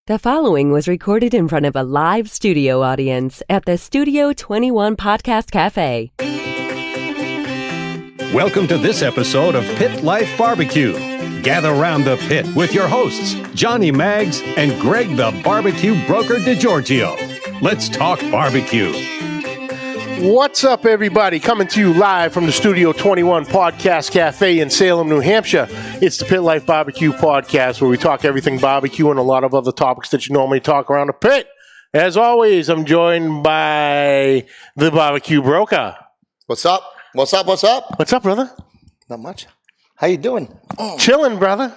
The following was recorded in front of a live studio audience at the Studio 21 Podcast Cafe. Welcome to this episode of Pit Life Barbecue. Gather around the pit with your hosts, Johnny Maggs and Greg the Barbecue Broker DiGiorgio. Let's talk barbecue. What's up, everybody? Coming to you live from the Studio 21 Podcast Cafe in Salem, New Hampshire. It's the Pit Life Barbecue Podcast, where we talk everything barbecue and a lot of other topics that you normally talk around the pit. As always, I'm joined by the Barbecue Broker. What's up? What's up? What's up? What's up, brother? Not much. How you doing? Chilling, brother.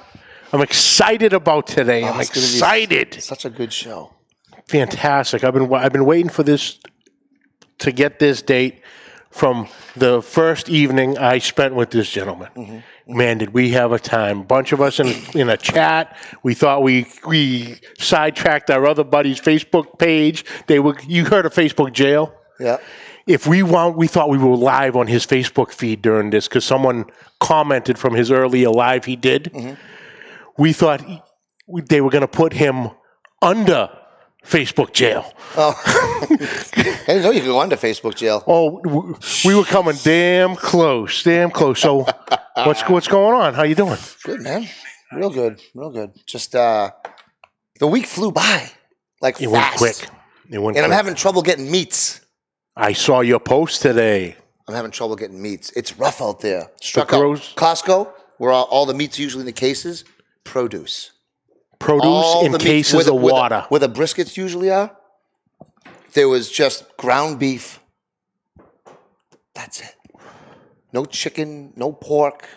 I'm excited about today. I'm excited. Such a good show. Fantastic. I've been waiting for this to get this date from the first evening I spent with this gentleman. Mm-hmm. Man, did we have a time. Bunch of us in a chat. We thought we sidetracked our other buddy's Facebook page. You heard of Facebook jail? Yeah. We thought we were live on his Facebook feed during this because someone commented from his earlier live he did. Mm-hmm. We thought they were going to put him under Facebook jail. Oh, I didn't know you could go under Facebook jail. Oh, we were coming damn close. So, what's going on? How you doing? Good, man. Real good. Just the week flew by like it fast. Went quick. And I'm having trouble getting meats. I saw your post today. I'm having trouble getting meats. It's rough out there. Struck out Costco, where all the meats are usually in the cases. Produce in cases of water. Where the briskets usually are. There was just ground beef. That's it. No chicken, no pork.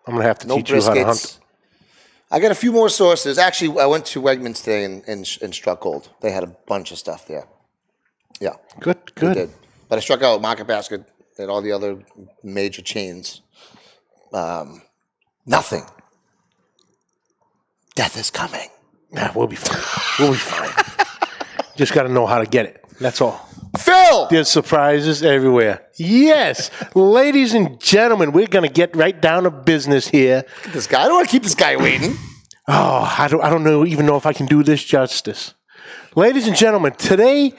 I'm going to have to teach you how to hunt. I got a few more sources. Actually, I went to Wegmans today and struck gold. They had a bunch of stuff there. Yeah. Good. They did. But I struck out Market Basket and all the other major chains. Nothing. Death is coming. Nah, we'll be fine. Just got to know how to get it. That's all. Phil! There's surprises everywhere. Yes. Ladies and gentlemen, we're going to get right down to business here. Look at this guy. I don't want to keep this guy waiting. Oh, I don't even know if I can do this justice. Ladies and gentlemen, today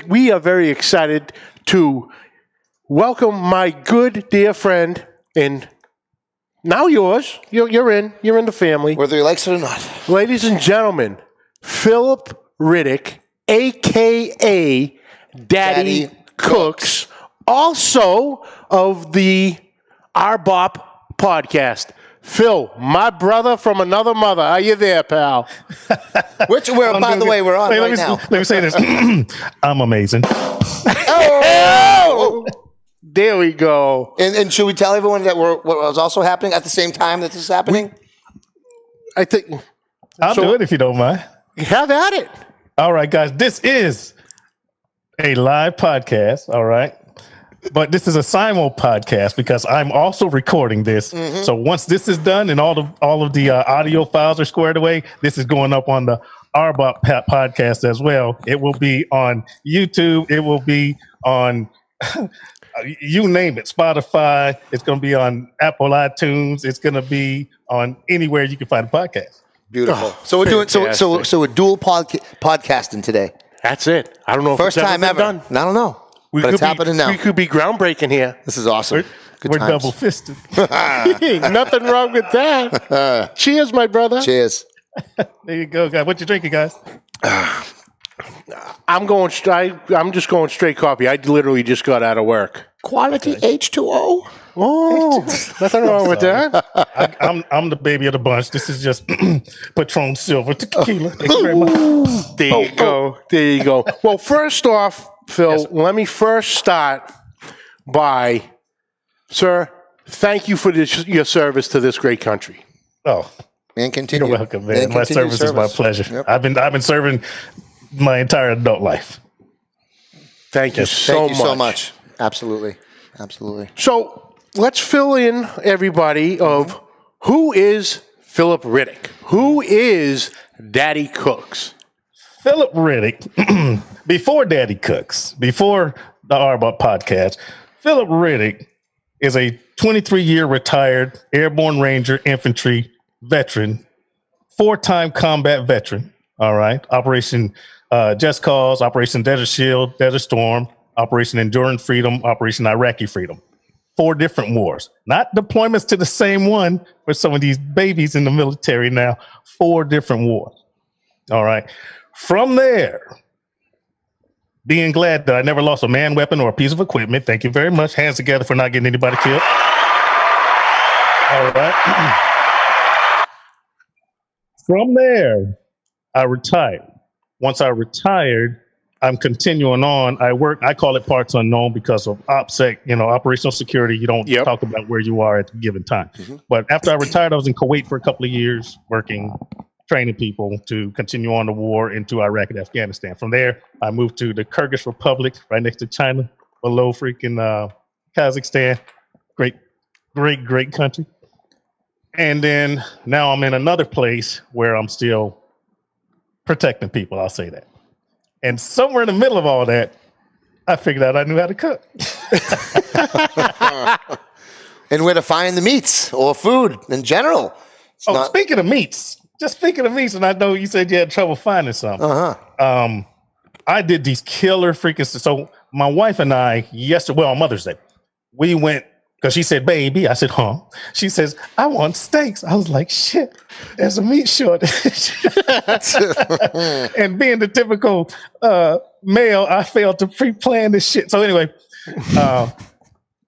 we are very excited to welcome my good dear friend and now yours. You're in the family. Whether he likes it or not. Ladies and gentlemen, Philip Riddick, a.k.a. Daddy Cooks, also of the R-BoP podcast. Phil, my brother from another mother. Are you there, pal? By the way, we're on right now. Let me say this. I'm amazing. Oh! There we go. And should we tell everyone that what was also happening at the same time that this is happening? I think I'll do it if you don't mind. Have at it. All right, guys. This is a live podcast. All right. But this is a simul podcast because I'm also recording this. Mm-hmm. So once this is done and all of the audio files are squared away, this is going up on the R-BoP podcast as well. It will be on YouTube. It will be on you name it, Spotify. It's going to be on Apple iTunes. It's going to be on anywhere you can find a podcast. Beautiful. So we're doing so we're dual podcasting today. That's it. I don't know if first it's time ever done. I don't know. But it's happening now. We could be groundbreaking here. This is awesome. We're double fisted. Nothing wrong with that. Cheers, my brother. Cheers. There you go, guys. What you drinking, guys? I'm just going straight coffee. I literally just got out of work. Quality H2O. Oh, nothing wrong with that. I'm the baby of the bunch. This is just Patron Silver Tequila. Thank you very much. There you go. Well, first off, Phil, Let me first start by, sir, thank you for your service to this great country. Oh, and continue. You're welcome, man. My service is my pleasure. Yep. I've been serving my entire adult life. Thank you so much. Absolutely. So let's fill in everybody of who is Philip Riddick? Who is Daddy Cooks? Philip Riddick, before Daddy Cooks, before the R-BoP podcast, Philip Riddick is a 23-year retired airborne ranger infantry veteran, 4-time combat veteran, All right. Operation Just Cause, Operation Desert Shield, Desert Storm, Operation Enduring Freedom, Operation Iraqi Freedom. 4 different wars. Not deployments to the same one for some of these babies in the military now. 4 different wars. All right. From there, being glad that I never lost a man, weapon, or a piece of equipment. Thank you very much. Hands together for not getting anybody killed. All right. From there, I retired. Once I retired, I'm continuing on. I call it parts unknown because of OPSEC, operational security. You don't talk about where you are at a given time. Mm-hmm. But after I retired, I was in Kuwait for a couple of years working, training people to continue on the war into Iraq and Afghanistan. From there, I moved to the Kyrgyz Republic, right next to China, below freaking Kazakhstan. Great country. And then now I'm in another place where I'm still protecting people, I'll say that. And somewhere in the middle of all that, I figured out I knew how to cook. And where to find the meats or food in general. Speaking of meats, and I know you said you had trouble finding some. Uh-huh. I did these killer freaking. So my wife and I, on Mother's Day, we went, because she said, baby, I said, huh? She says, I want steaks. I was like, shit, there's a meat shortage. And being the typical male, I failed to pre-plan this shit. So anyway,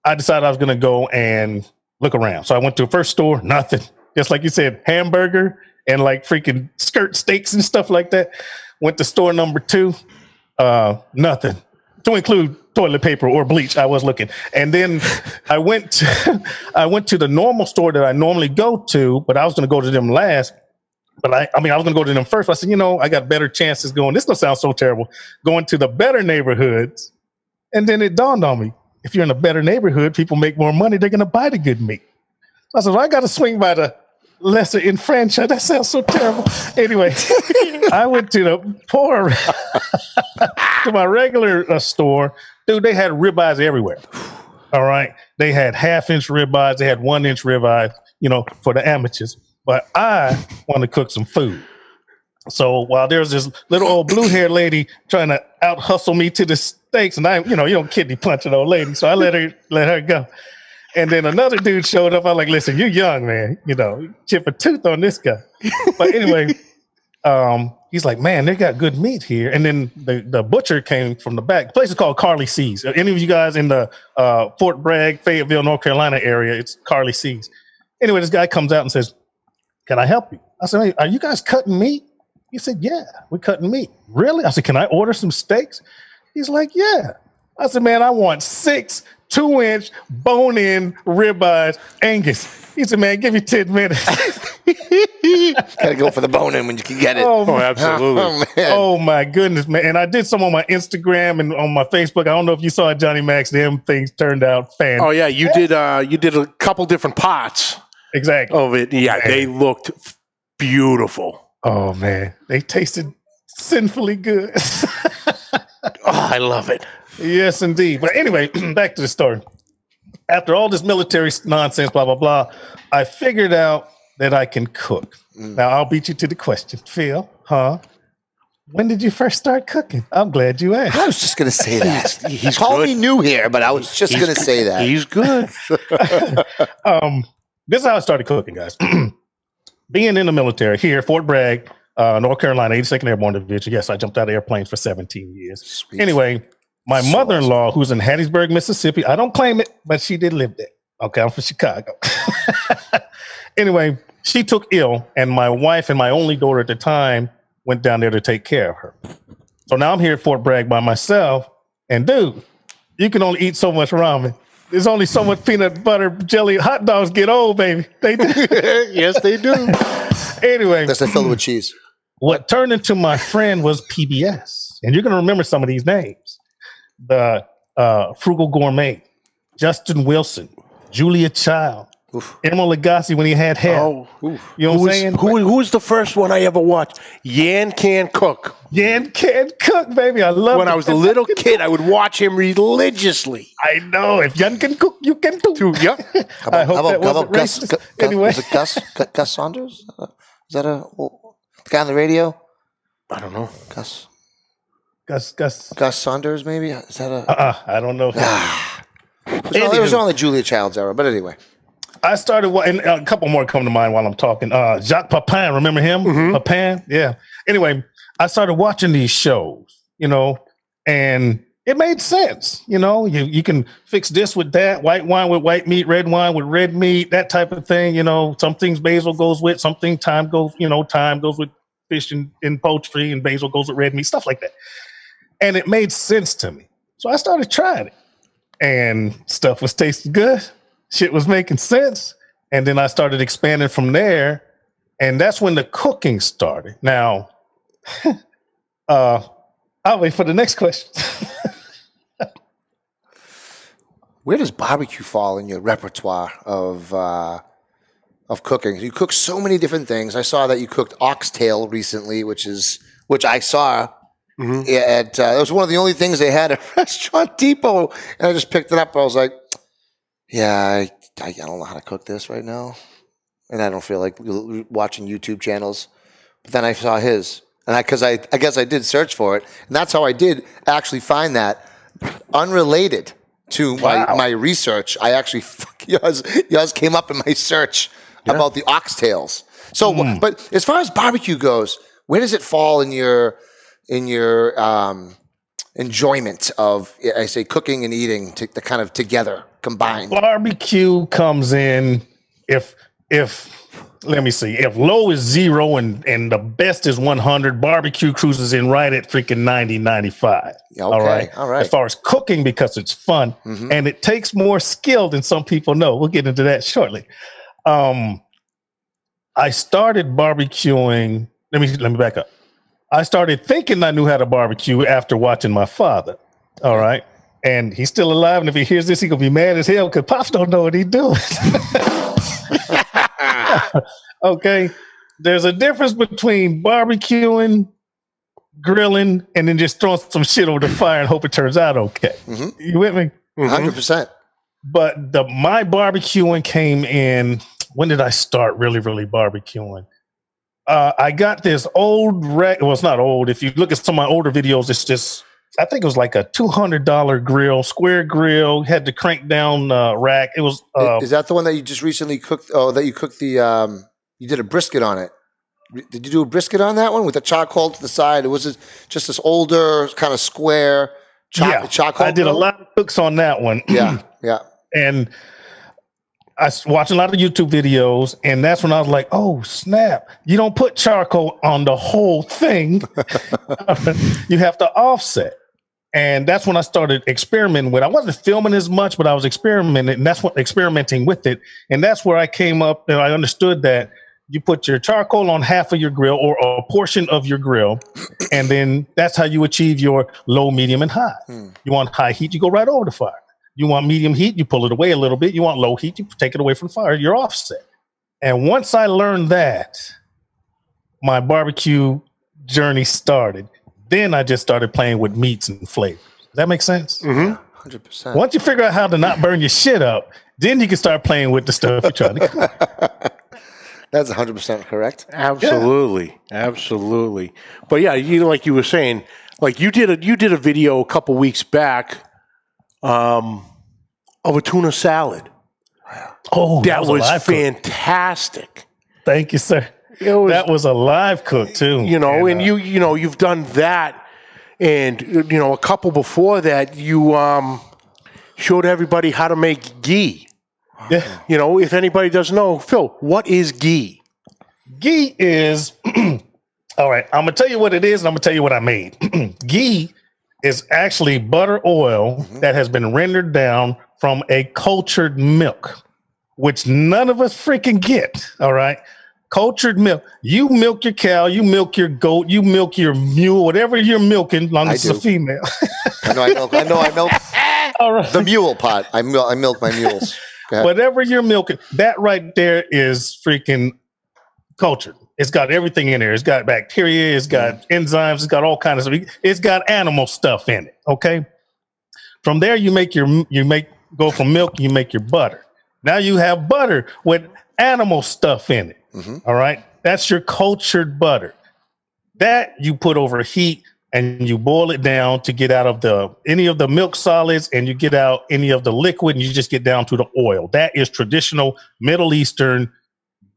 I decided I was going to go and look around. So I went to the first store, nothing. Just like you said, hamburger and like freaking skirt steaks and stuff like that. Went to store number 2, nothing. To include toilet paper or bleach, I was looking. And then I went to the normal store that I normally go to, but I was going to go to them last. But I was going to go to them first. I said, I got better chances going. This doesn't sound so terrible. Going to the better neighborhoods. And then it dawned on me, if you're in a better neighborhood, people make more money. They're going to buy the good meat. So I said, I got to swing by the lesser enfranchised. That sounds so terrible. Anyway, I went to the poor, to my regular store. Dude, they had ribeyes everywhere. All right. They had 1/2-inch ribeyes. They had 1-inch ribeyes, for the amateurs. But I want to cook some food. So while there's this little old blue-haired lady trying to out-hustle me to the steaks, and you don't kidney punch an old lady, so I let her go. And then another dude showed up. I'm like, listen, you're young, man. Chip a tooth on this guy. But anyway, he's like, man, they got good meat here. And then the butcher came from the back. The place is called Carly C's. Any of you guys in the Fort Bragg, Fayetteville, North Carolina area, it's Carly C's. Anyway, this guy comes out and says, can I help you? I said, hey, are you guys cutting meat? He said, yeah, we're cutting meat. Really? I said, can I order some steaks? He's like, yeah. I said, man, I want 6 2-inch bone-in ribeyes Angus. He said, man, give me 10 minutes. Gotta go for the bone-in when you can get it. Oh absolutely. Oh, my goodness, man. And I did some on my Instagram and on my Facebook. I don't know if you saw it, Johnny Max. Them things turned out fantastic. Oh, yeah. You did a couple different pots. Exactly. Of it. Yeah, man. They looked beautiful. Oh, man. They tasted sinfully good. I love it. Yes, indeed. But anyway, back to the story. After all this military nonsense, blah, blah, blah, I figured out that I can cook. Now, I'll beat you to the question. Phil, when did you first start cooking? I'm glad you asked. I was just going to say that. He's Call me new here, but I was just going to say that. He's good. This is how I started cooking, guys. Being in the military here, Fort Bragg, North Carolina, 82nd Airborne Division. Yes, I jumped out of airplanes for 17 years. Sweet. Anyway, my mother-in-law, who's in Hattiesburg, Mississippi, I don't claim it, but she did live there. Okay, I'm from Chicago. Anyway, she took ill, and my wife and my only daughter at the time went down there to take care of her. So now I'm here at Fort Bragg by myself, and dude, you can only eat so much ramen. There's only so much peanut butter, jelly. Hot dogs get old, baby. They do. Yes, they do. Unless Anyway. they're filled with cheese. What turned into my friend was PBS. And you're going to remember some of these names. The Frugal Gourmet, Justin Wilson, Julia Child, Emeril Lagasse when he had hair. Oh, you know what I'm saying? Who was the first one I ever watched? Yan Can Cook. Yan Can Cook, baby. I love it. When I was a little kid, I would watch him religiously. I know. If Yan can cook, you can too. Yep. I hope that wasn't racist. Anyway. Was it Gus Saunders? Is that the guy on the radio? I don't know. Gus Saunders, maybe? Is that I don't know. It was on the Julia Childs era, but anyway. I started, and a couple more come to mind while I'm talking. Jacques Pepin, remember him? Pepin, yeah. Anyway, I started watching these shows, and it made sense. You can fix this with that, white wine with white meat, red wine with red meat, that type of thing. Some things basil goes with, something thyme goes with fish and poultry, and basil goes with red meat, stuff like that. And it made sense to me. So I started trying it, and stuff was tasting good. Shit was making sense. And then I started expanding from there. And that's when the cooking started. Now, I'll wait for the next question. Where does barbecue fall in your repertoire of cooking? You cook so many different things. I saw that you cooked oxtail recently, which I saw. That was one of the only things they had at Restaurant Depot. And I just picked it up. I was like, yeah, I don't know how to cook this right now. And I don't feel like watching YouTube channels. But then I saw his. And I guess I did search for it. And that's how I did actually find that. Unrelated to my research, I actually, yours came up in my search about the oxtails. So, but as far as barbecue goes, where does it fall in your enjoyment of, I say, cooking and eating the kind of together, combined? Barbecue comes in if let me see, if low is 0 and the best is 100, barbecue cruises in right at freaking 90, 95. Okay, all right. As far as cooking, because it's fun and it takes more skill than some people know. We'll get into that shortly. I started barbecuing. Let me back up. I started thinking I knew how to barbecue after watching my father. All right. And he's still alive. And if he hears this, he's going to be mad as hell because Pops don't know what he's doing. Okay. There's a difference between barbecuing, grilling, and then just throwing some shit over the fire and hope it turns out okay. You with me? 100%. But my barbecuing came in. When did I start really, really barbecuing? I got this old rack. Well, it's not old. If you look at some of my older videos, it's just, I think it was like a $200 grill, square grill, had the crank down rack. It was. Is that the one that you just recently cooked? Oh, that you cooked you did a brisket on it. Did you do a brisket on that one with the charcoal to the side? It was just this older kind of square charcoal. I did a lot of cooks on that one. Yeah. And I watched a lot of YouTube videos, and that's when I was like, oh, snap. You don't put charcoal on the whole thing. You have to offset. And that's when I started experimenting with it. I wasn't filming as much, but I was experimenting with it. And that's where I came up and I understood that you put your charcoal on half of your grill or a portion of your grill, and then that's how you achieve your low, medium, and high. You want high heat, you go right over the fire. You want medium heat, you pull it away a little bit. You want low heat, you take it away from the fire. You're offset. And once I learned that, my barbecue journey started. Then I just started playing with meats and flavors. Does that make sense? 100%. Once you figure out how to not burn your shit up, then you can start playing with the stuff you're trying to cook. That's 100% correct. Absolutely. But yeah, like you were saying, like you did a video a couple weeks back of a tuna salad. Oh, that was fantastic. Thank you, sir. That was a live cook too. And you've done that, and a couple before that you showed everybody how to make ghee. Yeah. If anybody doesn't know, Phil, what is ghee? Ghee is all right. I'm gonna tell you what it is, and I'm gonna tell you what I made. Ghee is actually butter oil that has been rendered down from a cultured milk, which none of us freaking get. All right. Cultured milk. You milk your cow, you milk your goat, you milk your mule, whatever you're milking, long as it's a female. I know I milk All right. The mule pot. I milk my mules. Whatever you're milking, that right there is freaking cultured. It's got everything in there. It's got bacteria, it's got enzymes, it's got all kinds of stuff. It's got animal stuff in it. Okay. From there, go from milk, you make your butter. Now you have butter with animal stuff in it. All right. That's your cultured butter. That you put over heat and you boil it down to get out of any of the milk solids, and you get out any of the liquid, and you just get down to the oil. That is traditional Middle Eastern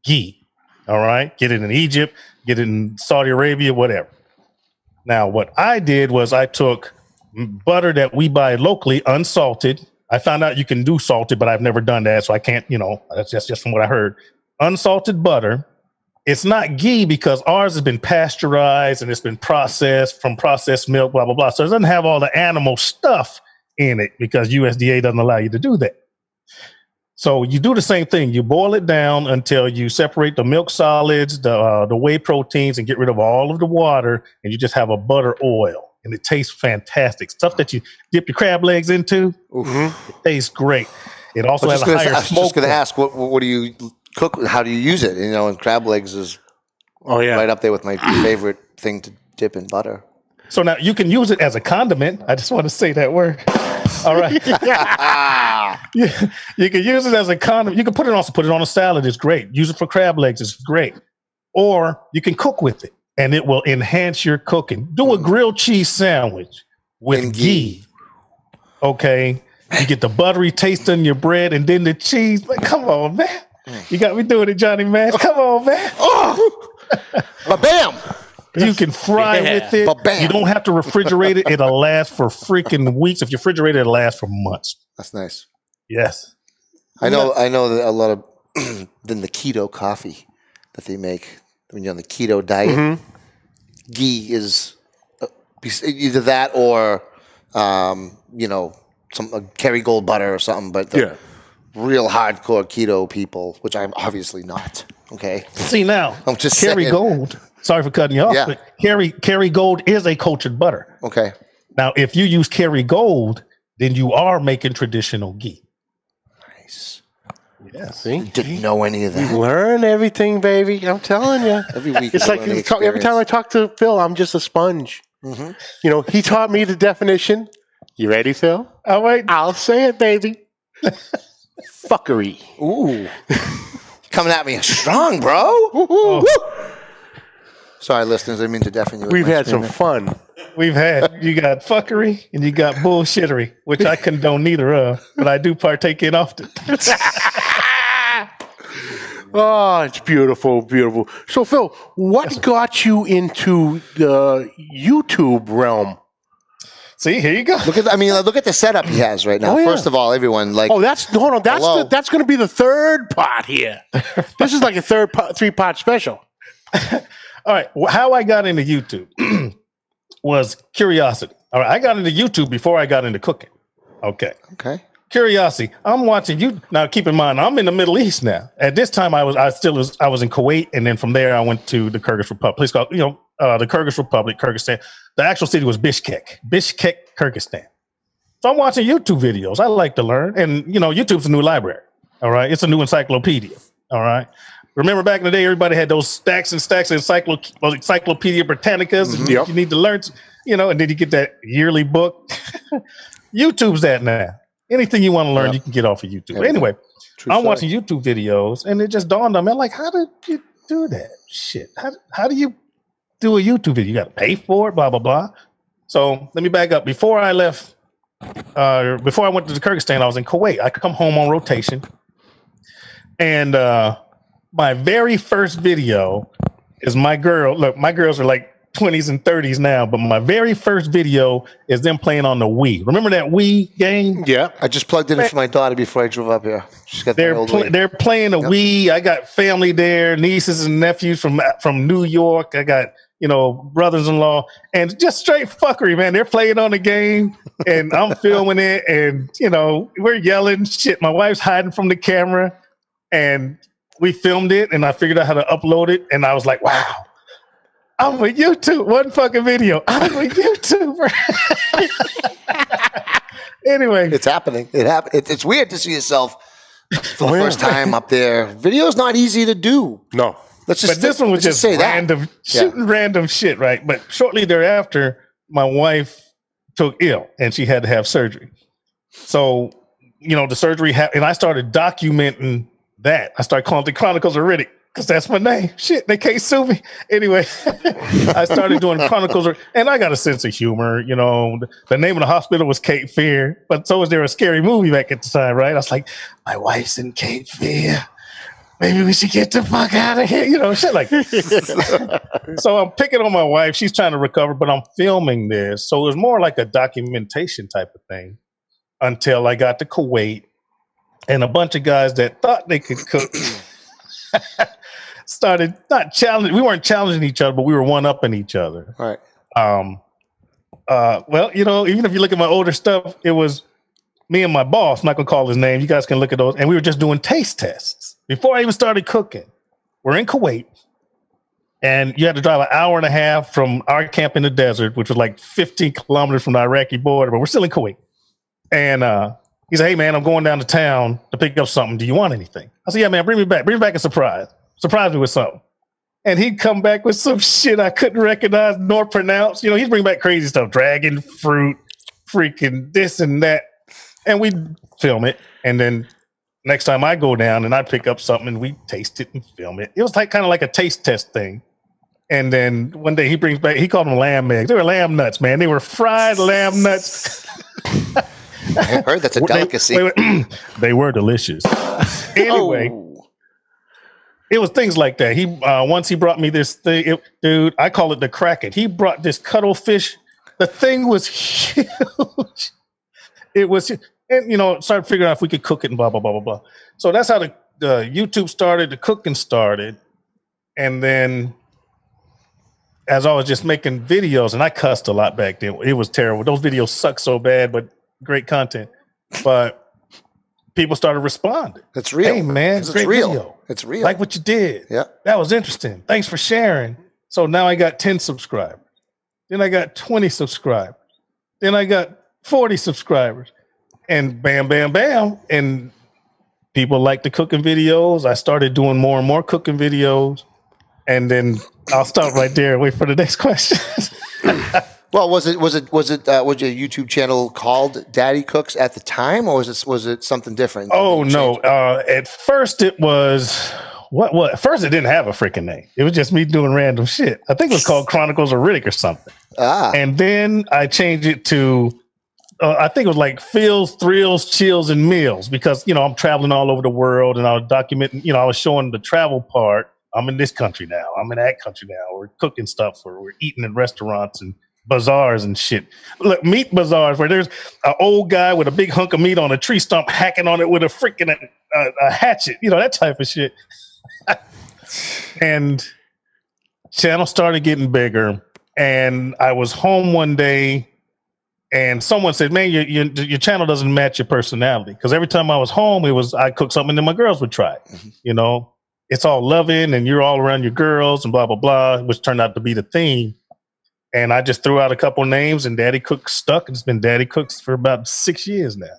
ghee. All right. Get it in Egypt, get it in Saudi Arabia, whatever. Now, what I did was I took butter that we buy locally, unsalted. I found out you can do salted, but I've never done that, so I can't, that's just from what I heard. Unsalted butter. It's not ghee because ours has been pasteurized and it's been processed from processed milk, blah, blah, blah. So it doesn't have all the animal stuff in it because USDA doesn't allow you to do that. So you do the same thing. You boil it down until you separate the milk solids, the whey proteins, and get rid of all of the water, and you just have a butter oil. And it tastes fantastic. Stuff that you dip your crab legs into, it tastes great. It also has a higher smoke. I was just going to ask, what do you cook? How do you use it? And crab legs is right up there with my favorite thing to dip in butter. So now you can use it as a condiment. I just want to say that word. All right. You can use it as a condiment. You can put it on a salad. It's great. Use it for crab legs. It's great. Or you can cook with it, and it will enhance your cooking. Do a grilled cheese sandwich with ghee. Okay. You get the buttery taste in your bread, and then the cheese. But come on, man. You got me doing it, Johnny Max. Come on, man. Oh, bam. You can fry with it. You don't have to refrigerate it. It'll last for freaking weeks. If you refrigerate it, it'll last for months. That's nice. Yes. I know that a lot of then the keto coffee that they make when you're on the keto diet, ghee is either that or some Kerrygold butter or something, but real hardcore keto people, which I'm obviously not. Okay. See now, I'm just Kerrygold. Sorry for cutting you off, but Kerrygold is a cultured butter. Okay. Now, if you use Kerrygold, then you are making traditional ghee. Nice. Yes. See? Didn't know any of that. We learn everything, baby. I'm telling you. Every week. It's like every time I talk to Phil, I'm just a sponge. Mm-hmm. He taught me the definition. You ready, Phil? All right. I'll say it, baby. Fuckery. Ooh. Coming at me strong, bro. Oh. Sorry, listeners. I didn't mean to deafen you. We've had some fun. You got fuckery and you got bullshittery, which I condone neither of, but I do partake in often. Oh, it's beautiful, beautiful. So, Phil, what got you into the YouTube realm? See, here you go. Look at the setup he has right now. First of all, everyone that's going to be the third part here. This is like a 3-part special. All right. How I got into YouTube was curiosity. All right. I got into YouTube before I got into cooking. Okay. Curiosity. I'm watching you now. Keep in mind, I'm in the Middle East now. At this time, I was in Kuwait, and then from there, I went to the Kyrgyz Republic. Place called the Kyrgyz Republic, Kyrgyzstan. The actual city was Bishkek, Kyrgyzstan. So I'm watching YouTube videos. I like to learn, and YouTube's a new library. All right, it's a new encyclopedia. All right. Remember back in the day, everybody had those stacks and stacks of Encyclopedia Britannicas. And you need to learn, and then you get that yearly book. YouTube's that now. Anything you want to learn, you can get off of YouTube. But anyway, I'm watching YouTube videos, and it just dawned on me, I'm like, how did you do that shit? How do you do a YouTube video? You got to pay for it, blah, blah, blah. So let me back up. Before I left, before I went to Kyrgyzstan, I was in Kuwait. I come home on rotation, and my very first video is my girl. Look, my girls are like 20s and 30s now, but my very first video is them playing on the Wii. Remember that Wii game? Yeah, I just plugged it in for my daughter before I drove up here. She's got they're playing a Wii. I got family there, nieces and nephews from New York. I got brothers-in-law, and just straight fuckery, man. They're playing on the game, and I'm filming it, and we're yelling shit. My wife's hiding from the camera, and we filmed it, and I figured out how to upload it, and I was like, wow. I'm a YouTube. One fucking video. I'm a YouTuber. Anyway. It's happening. It's weird to see yourself for the first time up there. Video's not easy to do. No. But this one was just random, shooting random shit, right? But shortly thereafter, my wife took ill, and she had to have surgery. So, the surgery happened, and I started documenting that. I started calling it the Chronicles of Riddick. because that's my name. Shit, they can't sue me. Anyway, I started doing Chronicles, and I got a sense of humor. You know, the name of the hospital was Cape Fear, but so was there a scary movie back at the time, right? I was like, my wife's in Cape Fear. Maybe we should get the fuck out of here. You know, shit like that. So I'm picking on my wife. She's trying to recover, but I'm filming this. So it was more like a documentation type of thing until I got to Kuwait, and a bunch of guys that thought they could cook started not challenging. We weren't challenging each other, but we were one-upping each other. All right. Well, you know, even if you look at my older stuff, it was me and my boss. I'm not gonna call his name. You guys can look at those. And we were just doing taste tests before I even started cooking. We're in Kuwait, and you had to drive an hour and a half from our camp in the desert, which was like 15 kilometers from the Iraqi border, but we're still in Kuwait. And he said, "Hey man, I'm going down to town to pick up something. Do you want anything?" I said, "Yeah, man, bring me back a surprise. Surprise me with something." And he'd come back with some shit I couldn't recognize nor pronounce. You know, he'd bring back crazy stuff, dragon fruit, freaking this and that. And we'd film it. And then next time I go down and I pick up something and we taste it and film it. It was like kind of like a taste test thing. And then one day he brings back, he called them lamb eggs. They were lamb nuts, man. They were fried lamb nuts. I heard that's a delicacy. They were delicious. Anyway, it was things like that. He once he brought me this thing, dude. I call it the Kraken. He brought this cuttlefish. The thing was huge. It was, and you know, started figuring out if we could cook it and blah blah blah blah blah. So that's how the YouTube started. The cooking started, and then as I was just making videos, and I cussed a lot back then. It was terrible. Those videos suck so bad, but great content. But people started responding. That's real. Hey man, it's great real. video. It's real. Like what you did. Yeah, that was interesting. Thanks for sharing. So now I got 10 subscribers. Then I got 20 subscribers. Then I got 40 subscribers. And bam, bam, bam. And people like the cooking videos. I started doing more and more cooking videos. And then I'll stop right there and wait for the next question. Well, was your YouTube channel called Daddy Cooks at the time, or was it something different? Oh no! At first it was what? First it didn't have a freaking name. It was just me doing random shit. I think it was called Chronicles of Riddick or something. And then I changed it to I think it was like Feels, Thrills, Chills, and Meals, because you know I'm traveling all over the world and I was documenting. You know, I was showing the travel part. I'm in this country now. I'm in that country now. We're cooking stuff, or we're eating in restaurants and bazaars and shit. Look, meat bazaars where there's an old guy with a big hunk of meat on a tree stump hacking on it with a freaking a hatchet, you know, that type of shit. And channel started getting bigger, and I was home one day and someone said, "Man, your channel doesn't match your personality." Because every time I was home, I cooked something that my girls would try. Mm-hmm. You know, it's all loving and you're all around your girls and blah blah blah, which turned out to be the theme. And I just threw out a couple names, and Daddy Cooks stuck. It's been Daddy Cooks for about 6 years now.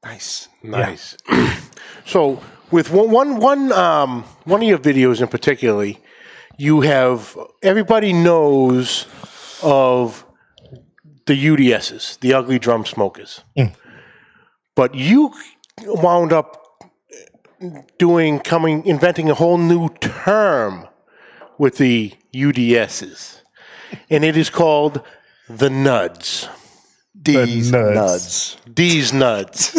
Nice. Yeah. So, with one of your videos in particular, you have everybody knows of the UDSs, the ugly drum smokers, but you wound up inventing a whole new term with the UDSs. And it is called the Nuds. These nuds. These nuds.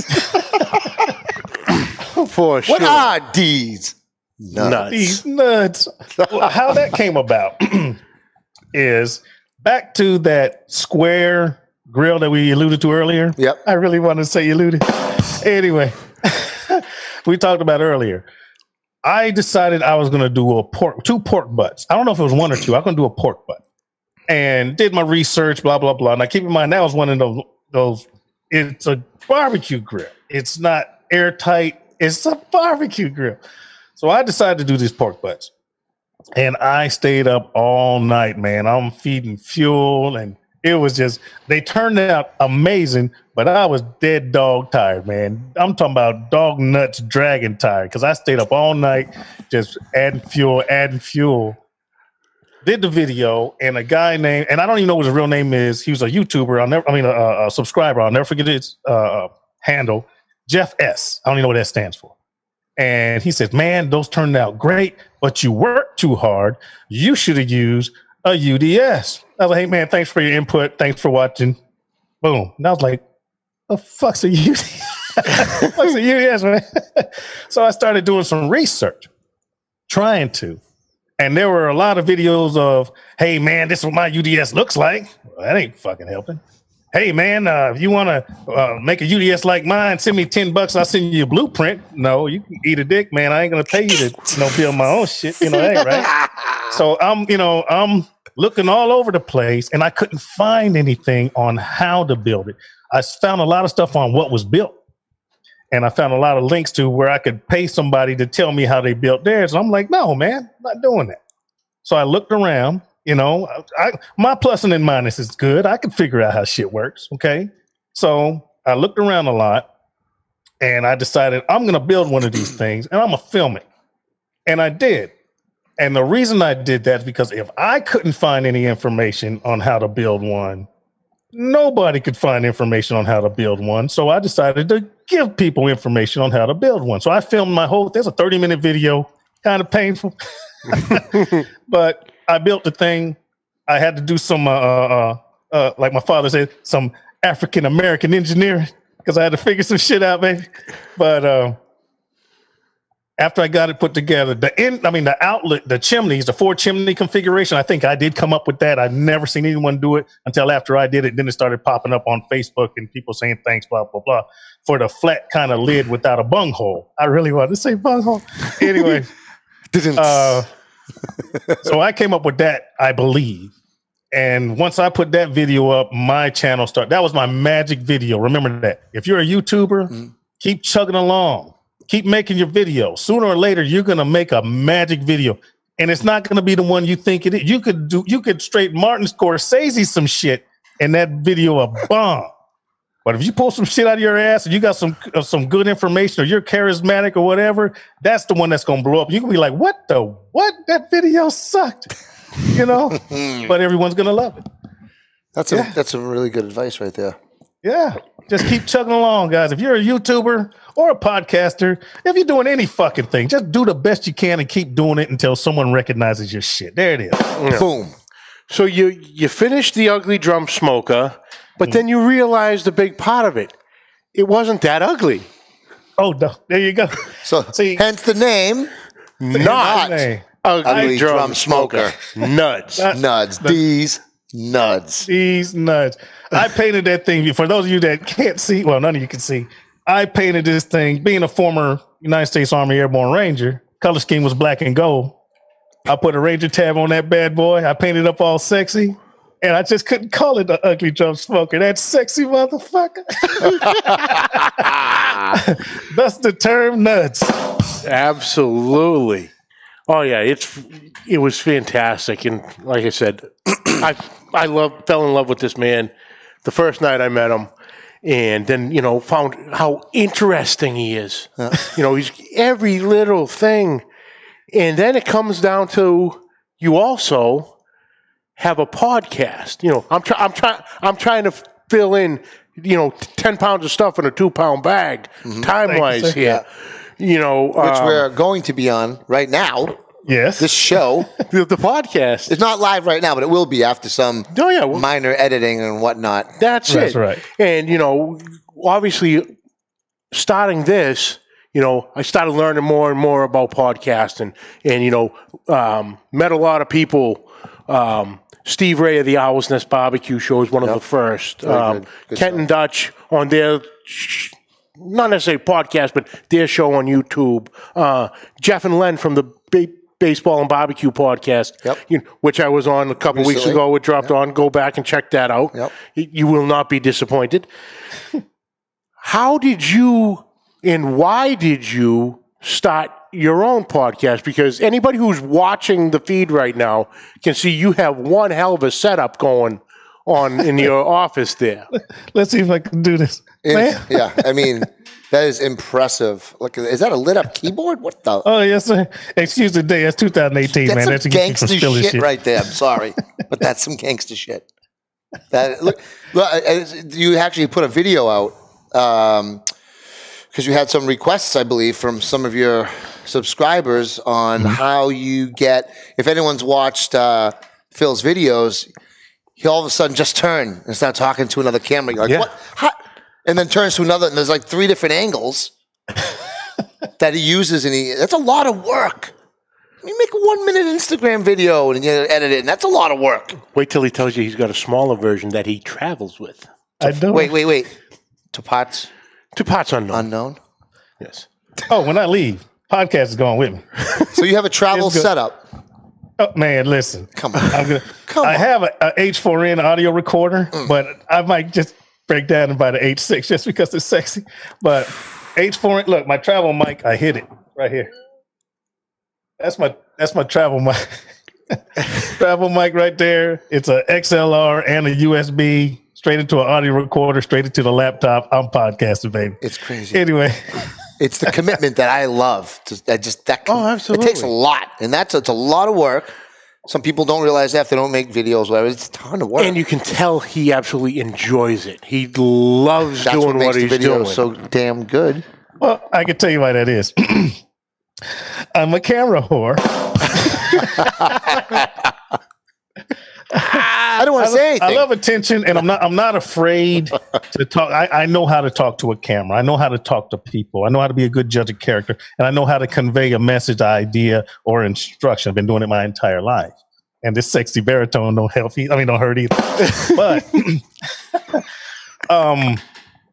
For sure. What are these nuts? These nuts. Well, how that came about is back to that square grill that we alluded to earlier. Yep. I really wanted to say alluded. Anyway, we talked about earlier. I decided I was going to do two pork butts. I don't know if it was one or two. I'm going to do a pork butt. And did my research, blah, blah, blah. Now, keep in mind, that was one of those, it's a barbecue grill. It's not airtight. It's a barbecue grill. So I decided to do these pork butts. And I stayed up all night, man. I'm feeding fuel. And it was just, they turned out amazing. But I was dead dog tired, man. I'm talking about dog nuts dragon tired. Because I stayed up all night just adding fuel. Did the video, and a guy named, and I don't even know what his real name is. He was a YouTuber. A subscriber. I'll never forget his handle. Jeff S. I don't even know what that stands for. And he says, man, those turned out great, but you worked too hard. You should have used a UDS. I was like, hey, man, thanks for your input. Thanks for watching. Boom. And I was like, the fuck's a UDS? What's a UDS, man? So I started doing some research, trying to. And there were a lot of videos of, hey, man, this is what my UDS looks like. Well, that ain't fucking helping. Hey, man, if you want to make a UDS like mine, send me $10. I'll send you a blueprint. No, you can eat a dick, man. I ain't going to pay you to build my own shit. That ain't right. So I'm looking all over the place, and I couldn't find anything on how to build it. I found a lot of stuff on what was built. And I found a lot of links to where I could pay somebody to tell me how they built theirs. And I'm like, no, man, I'm not doing that. So I looked around, my pluses and minuses is good. I can figure out how shit works. Okay. So I looked around a lot and I decided I'm going to build one of these things and I'm going to film it. And I did. And the reason I did that is because if I couldn't find any information on how to build one, nobody could find information on how to build one. So I decided to give people information on how to build one. So I filmed there's a 30-minute video, kind of painful, but I built the thing. I had to do some, like my father said, some African-American engineering because I had to figure some shit out, baby. But after I got it put together, the outlet, the chimneys, the 4-chimney configuration, I think I did come up with that. I'd never seen anyone do it until after I did it. Then it started popping up on Facebook and people saying thanks, blah, blah, blah, for the flat kind of lid without a bunghole. I really wanted to say bunghole. Anyway, so I came up with that, I believe. And once I put that video up, my channel started. That was my magic video. Remember that. If you're a YouTuber, keep chugging along. Keep making your videos. Sooner or later, you're going to make a magic video. And it's not going to be the one you think it is. You could straight Martin Scorsese some shit and that video a bomb. But if you pull some shit out of your ass and you got some good information or you're charismatic or whatever, that's the one that's going to blow up. You can be like, what? That video sucked. But everyone's going to love it. That's some really good advice right there. Yeah. Just keep chugging along, guys. If you're a YouTuber or a podcaster, if you're doing any fucking thing, just do the best you can and keep doing it until someone recognizes your shit. There it is. Yeah. Boom. So you finished the ugly drum smoker, but then you realized the big part of it. It wasn't that ugly. Oh, no. There you go. So hence the name. Not ugly drum smoker. Nuds. Nuds. These nuds. These nuds. I painted that thing. For those of you that can't see, well, none of you can see. I painted this thing. Being a former United States Army Airborne Ranger, color scheme was black and gold. I put a Ranger tab on that bad boy. I painted it up all sexy. And I just couldn't call it the ugly drum smoker. That sexy motherfucker. That's the term nuts. Absolutely. Oh yeah, it was fantastic, and like I said, I fell in love with this man the first night I met him, and then found how interesting he is. He's every little thing, and then it comes down to you also have a podcast. I'm trying to fill in 10 pounds of stuff in a 2-pound bag, time wise here. Which we're going to be on right now. Yes. This show. the podcast. It's not live right now, but it will be after some minor editing and whatnot. That's it. That's right. And, obviously, starting this, I started learning more and more about podcasting and met a lot of people. Steve Ray of the Owl's Nest Barbecue Show is one of the first. Good Kenton Dutch on their... not necessarily podcast, but their show on YouTube. Jeff and Len from the Baseball and Barbecue podcast, which I was on a couple weeks ago. It dropped on. Go back and check that out. Yep. You will not be disappointed. How did you and why did you start your own podcast? Because anybody who's watching the feed right now can see you have one hell of a setup going on in your office there. Let's see if I can do this. Yeah, I mean, that is impressive. Look, is that a lit up keyboard? What the? Oh, yes, sir. Excuse the day. That's 2018, man. That's some gangster shit right there. I'm sorry, but that's some gangster shit. Look, you actually put a video out because you had some requests, I believe, from some of your subscribers on how you get, if anyone's watched Phil's videos, he all of a sudden just turn and start talking to another camera. You're like, what? How? And then turns to another, and there's like 3 different angles that he uses, and that's a lot of work. You make a 1-minute Instagram video and you edit it, and that's a lot of work. Wait till he tells you he's got a smaller version that he travels with. I don't. Wait. To parts unknown. Yes. Oh, when I leave, podcast is going with me. So you have a travel setup. Oh man, listen. Come on. I have a H4n audio recorder, but I might just break down and buy the H6 just because it's sexy. But H4n, look, my travel mic, I hit it right here. That's my travel mic. Travel mic right there. It's a XLR and a USB straight into an audio recorder, straight into the laptop. I'm podcasting, baby. It's crazy. Anyway, it's the commitment that I love. Absolutely. It takes a lot, and it's a lot of work. Some people don't realize that if they don't make videos. Whatever, it's a ton of work. And you can tell he absolutely enjoys it. He loves doing what he's doing. So damn good. Well, I can tell you why that is. I'm a camera whore. I don't want to say anything. I love attention, and I'm not afraid to talk. I know how to talk to a camera. I know how to talk to people. I know how to be a good judge of character, and I know how to convey a message, idea, or instruction. I've been doing it my entire life. And this sexy baritone don't hurt either. But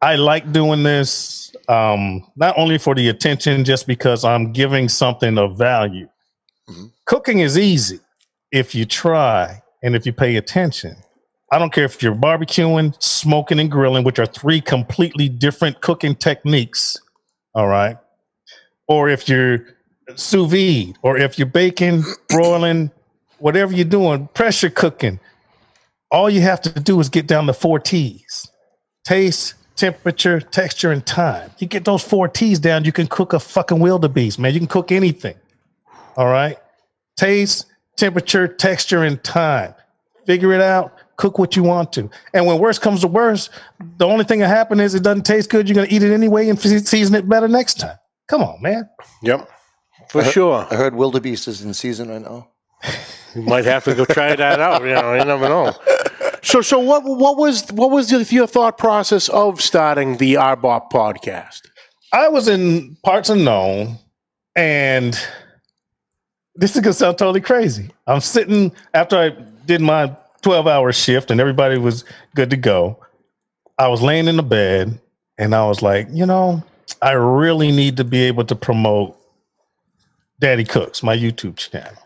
I like doing this not only for the attention, just because I'm giving something of value. Mm-hmm. Cooking is easy if you try and if you pay attention. I don't care if you're barbecuing, smoking, and grilling, which are 3 completely different cooking techniques, all right? Or if you're sous vide, or if you're baking, broiling, whatever you're doing, pressure cooking, all you have to do is get down the 4 T's. Taste, temperature, texture, and time. You get those 4 T's down, you can cook a fucking wildebeest, man. You can cook anything, all right? Taste, temperature, texture, and time. Figure it out. Cook what you want to. And when worst comes to worst, the only thing that happens is it doesn't taste good. You're going to eat it anyway and season it better next time. Come on, man. Yep. For sure. I heard wildebeest is in season right now. You might have to go try that out. You never know. So what was your thought process of starting the R-BoP podcast? I was in parts unknown, and this is going to sound totally crazy. I'm sitting after I did my 12-hour shift and everybody was good to go. I was laying in the bed and I was like, I really need to be able to promote Daddy Cooks, my YouTube channel.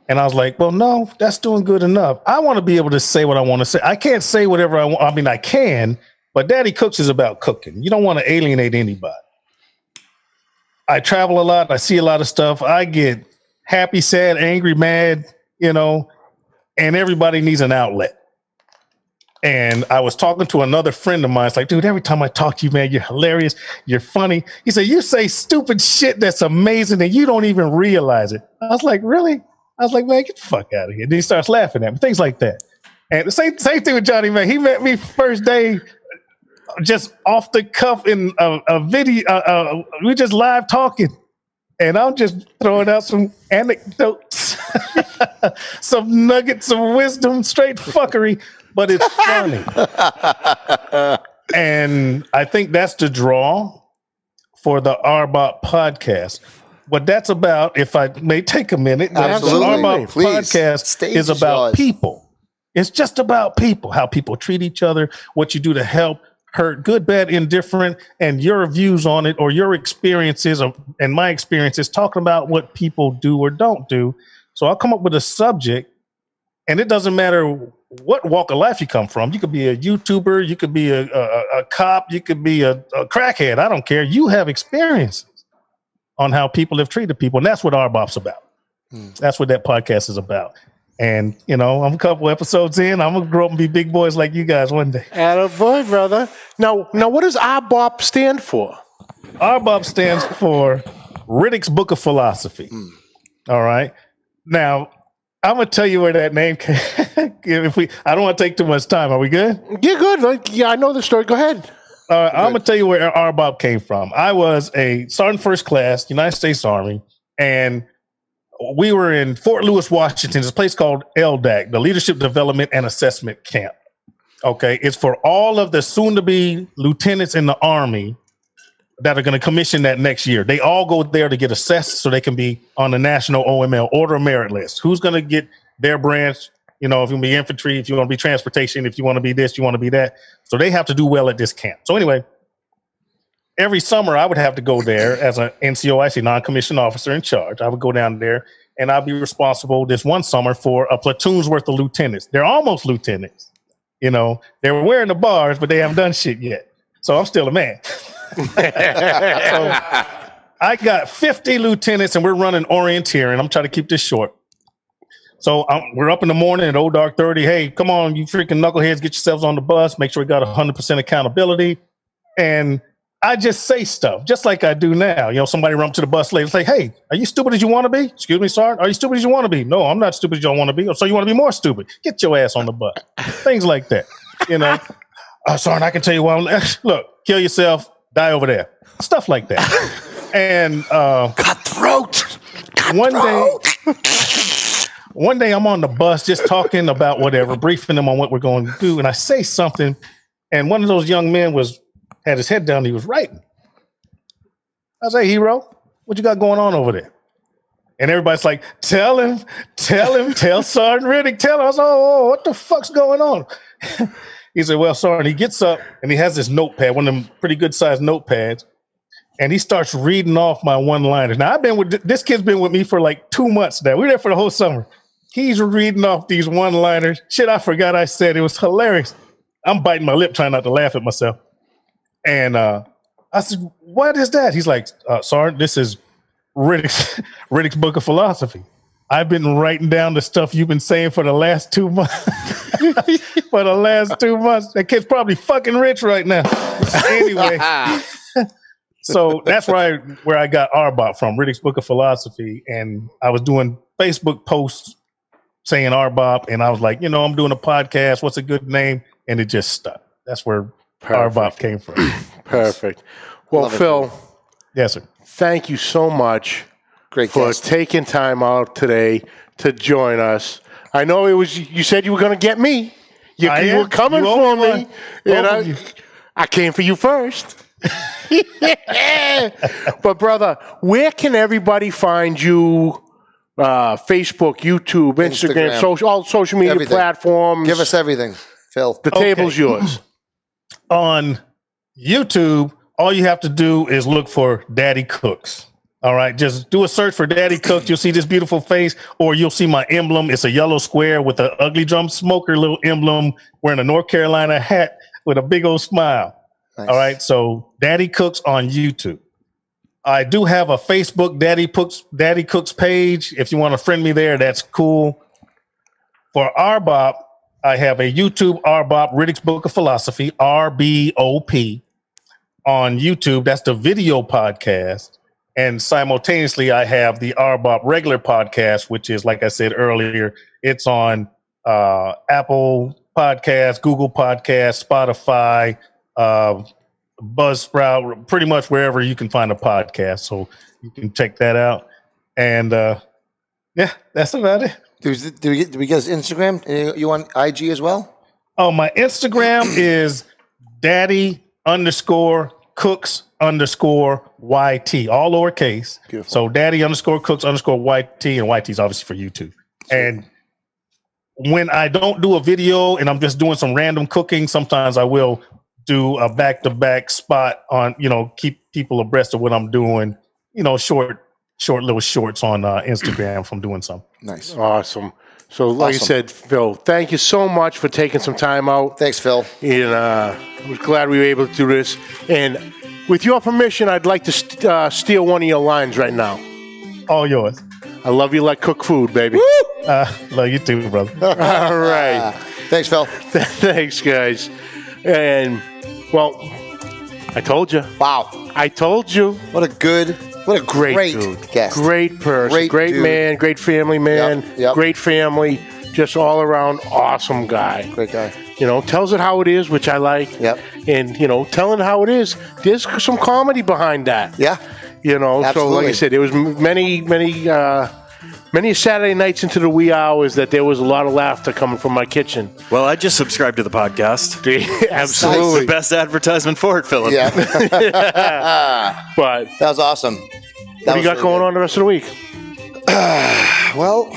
And I was like, well, no, that's doing good enough. I want to be able to say what I want to say. I can't say whatever I want. I mean, I can, but Daddy Cooks is about cooking. You don't want to alienate anybody. I travel a lot. I see a lot of stuff. I get happy, sad, angry, mad, and everybody needs an outlet. And I was talking to another friend of mine. It's like, dude, every time I talk to you, man, you're hilarious. You're funny. He said, you say stupid shit that's amazing and you don't even realize it. I was like, really? I was like, man, get the fuck out of here. Then he starts laughing at me, things like that. And the same thing with Johnny, man. He met me first day just off the cuff in a video. We just live talking. And I'm just throwing out some anecdotes, some nuggets of wisdom, straight fuckery, but it's funny. And I think that's the draw for the R-BoP podcast. What that's about, if I may take a minute, the R-BoP podcast is about people. It's just about people, how people treat each other, what you do to help, hurt, good, bad, indifferent, and your views on it or your experiences and my experiences, talking about what people do or don't do. So I'll come up with a subject, and it doesn't matter what walk of life you come from. You could be a YouTuber, you could be a cop, you could be a crackhead. I don't care. You have experiences on how people have treated people, and that's what R-BoP's about. That's what that podcast is about. And, I'm a couple episodes in. I'm going to grow up and be big boys like you guys one day. Attaboy, brother. Now, what does R-BoP stand for? R-BoP stands for Riddick's Book of Philosophy. All right. Now, I'm going to tell you where that name came. I don't want to take too much time. Are we good? You're good. Yeah, I know the story. Go ahead. I'm going to tell you where R-BoP came from. I was a sergeant first class, United States Army, and we were in Fort Lewis, Washington. There's a place called LDAC, the Leadership Development and Assessment Camp. Okay, it's for all of the soon-to-be lieutenants in the Army that are going to commission that next year. They all go there to get assessed so they can be on the National OML, Order of Merit list. Who's going to get their branch? You know, if you want to be infantry, if you want to be transportation, if you want to be this, you want to be that. So they have to do well at this camp. So anyway, every summer I would have to go there as an NCOIC, non-commissioned officer in charge. I would go down there and I'd be responsible this one summer for a platoon's worth of lieutenants. They're almost lieutenants. You know, they were wearing the bars, but they haven't done shit yet. So I'm still a man. So I got 50 lieutenants and we're running orienteering. I'm trying to keep this short. So we're up in the morning at old dark 30. Hey, come on, you freaking knuckleheads, get yourselves on the bus. Make sure we got 100% accountability. And I just say stuff just like I do now. You know, somebody run up to the bus later and say, hey, are you stupid as you want to be? Excuse me, Sergeant. Are you stupid as you want to be? No, I'm not stupid as you don't want to be. So you want to be more stupid? Get your ass on the bus. Things like that. You know, Sergeant, I can tell you why. Look, kill yourself, die over there. Stuff like that. And cutthroat. One day I'm on the bus just talking about whatever, briefing them on what we're going to do. And I say something, and one of those young men had his head down. He was writing. I was like, hero, what you got going on over there? And everybody's like, tell Sergeant Riddick, tell him. I was like, oh, what the fuck's going on? He said, well, Sergeant, he gets up and he has this notepad, one of them pretty good sized notepads. And he starts reading off my one-liners. Now, this kid's been with me for like 2 months now. We were there for the whole summer. He's reading off these one-liners. Shit, I forgot I said. It was hilarious. I'm biting my lip trying not to laugh at myself. And I said, what is that? He's like, Sergeant, this is Riddick's Book of Philosophy. I've been writing down the stuff you've been saying for the last 2 months. For the last 2 months. That kid's probably fucking rich right now. Anyway. So that's where I got R-BoP from, Riddick's Book of Philosophy. And I was doing Facebook posts saying R-BoP. And I was like, I'm doing a podcast. What's a good name? And it just stuck. That's where R-BoP came from. Perfect. Well, Phil. Yes, sir. Thank you so much for taking time out today to join us. I know you said you were going to get me. You were coming for me. And I came for you first. But brother, where can everybody find you? Facebook, YouTube, Instagram, all social media platforms. Give us everything, Phil. The table's yours. On YouTube, all you have to do is look for Daddy Cooks. All right, just do a search for Daddy Cooks. You'll see this beautiful face, or you'll see my emblem. It's a yellow square with an ugly drum smoker little emblem, wearing a North Carolina hat with a big old smile. Nice. All right, so Daddy Cooks on YouTube. I do have a Facebook Daddy Cooks page. If you want to friend me there, that's cool. For R-BoP, I have a YouTube R-BoP, Riddick's Book of Philosophy, R-BoP, on YouTube. That's the video podcast. And simultaneously, I have the R-BoP regular podcast, which is, like I said earlier, it's on Apple Podcasts, Google Podcasts, Spotify, Buzzsprout, pretty much wherever you can find a podcast. So you can check that out. And yeah, that's about it. Do we get his Instagram? You on IG as well? Oh, my Instagram is daddy_cooks_YT, all lowercase. Beautiful. So daddy_cooks_YT, and YT is obviously for YouTube. And when I don't do a video and I'm just doing some random cooking, sometimes I will do a back-to-back spot on, keep people abreast of what I'm doing, short little shorts on Instagram from doing something. Nice. Awesome. So like I said, Phil, thank you so much for taking some time out. Thanks, Phil. And we're glad we were able to do this. And with your permission, I'd like to steal one of your lines right now. All yours. I love you like cook food, baby. Love you too, brother. All right. Thanks, Phil. Thanks, guys. And, well, I told you. Wow. I told you. What a great dude. Guest. Great person. Great man. Great family man. Yep. Great family. Just all around awesome guy. Great guy. tells it how it is, which I like. Yep. And, telling it how it is, there's some comedy behind that. Yeah. So like I said, there was many Saturday nights into the wee hours that there was a lot of laughter coming from my kitchen. Well, I just subscribed to the podcast. Absolutely. Nice. The best advertisement for it, Philip. Yeah. But that was awesome. What do you got going on the rest of the week? Well,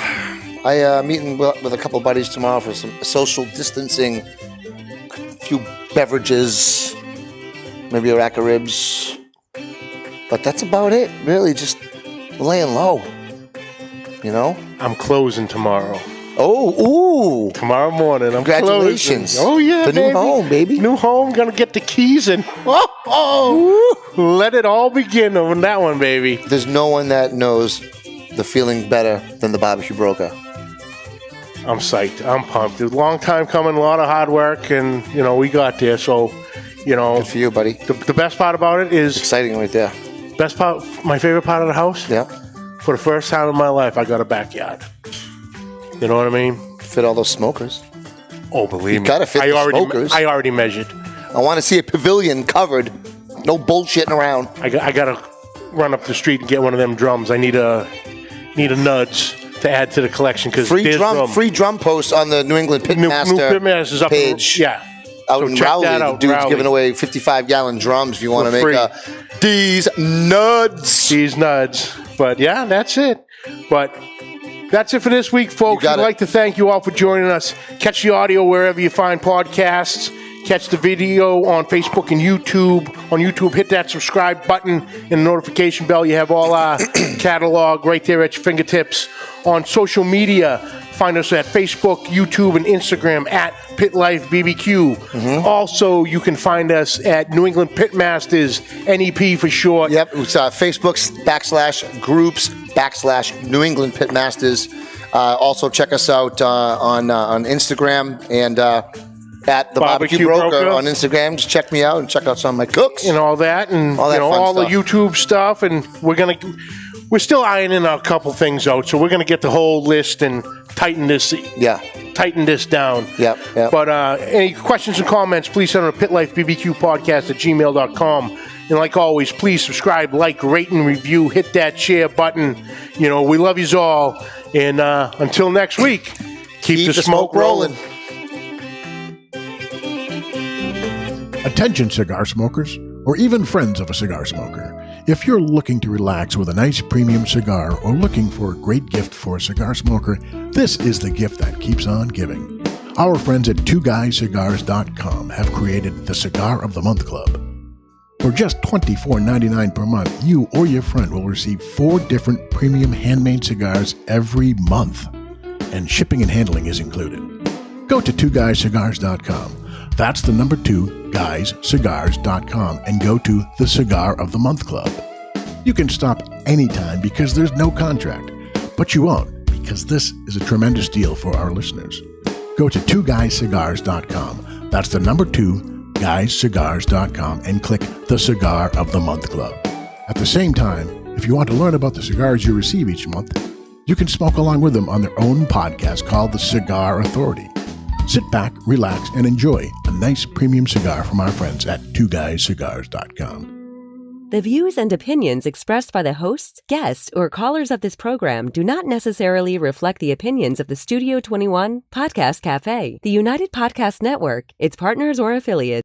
I meeting with a couple of buddies tomorrow for some social distancing, a few beverages, maybe a rack of ribs. But that's about it, really, just laying low, I'm closing tomorrow. Oh, ooh. Tomorrow morning, I'm Congratulations. closing. Oh, yeah, The new home, baby. New home, gonna get the keys and let it all begin on that one, baby. There's no one that knows the feeling better than the barbecue broker. I'm psyched. I'm pumped. It was a long time coming, a lot of hard work, and, we got there. So, Good for you, buddy. The best part about it is... Exciting right there. My favorite part of the house? Yeah. For the first time in my life, I got a backyard. You know what I mean? Fit all those smokers. Oh, believe me. You gotta fit the smokers. I already measured. I want to see a pavilion covered. No bullshitting around. I gotta run up the street and get one of them drums. I need a nudge to add to the collection because free drum posts on the New England Pitmaster New Pitmaster's up page. Out in Rowley, the dude's giving away 55-gallon drums if you want to make these nuds. But yeah, that's it. But that's it for this week, folks. I'd like to thank you all for joining us. Catch the audio wherever you find podcasts. Catch the video on Facebook and YouTube. On YouTube, hit that subscribe button and the notification bell. You have all our catalog right there at your fingertips. On social media, find us at Facebook, YouTube, and Instagram at PitLifeBBQ. Mm-hmm. Also, you can find us at New England Pitmasters, NEP for short. Yep, it's Facebook's /groups/New England Pitmasters. Also, check us out on Instagram and at the Barbecue Broker on Instagram. Just check me out and check out some of my cooks and all that, and all the YouTube stuff. And we're still ironing a couple things out, so we're gonna get the whole list and tighten this down. Yep. But any questions and comments, please send them to pitlifebbqpodcast@gmail.com. And like always, please subscribe, like, rate, and review. Hit that share button. We love yous all. And until next week, keep the smoke rolling. Attention cigar smokers, or even friends of a cigar smoker. If you're looking to relax with a nice premium cigar or looking for a great gift for a cigar smoker, this is the gift that keeps on giving. Our friends at twoguyscigars.com have created the Cigar of the Month Club. For just $24.99 per month, you or your friend will receive 4 different premium handmade cigars every month. And shipping and handling is included. Go to twoguyscigars.com. That's the number 2, guyscigars.com, and go to the Cigar of the Month Club. You can stop anytime because there's no contract, but you won't because this is a tremendous deal for our listeners. Go to twoguyscigars.com. That's the number 2, guyscigars.com, and click the Cigar of the Month Club. At the same time, if you want to learn about the cigars you receive each month, you can smoke along with them on their own podcast called The Cigar Authority. Sit back, relax, and enjoy a nice premium cigar from our friends at twoguyscigars.com. The views and opinions expressed by the hosts, guests, or callers of this program do not necessarily reflect the opinions of the Studio 21 Podcast Cafe, the United Podcast Network, its partners, or affiliates.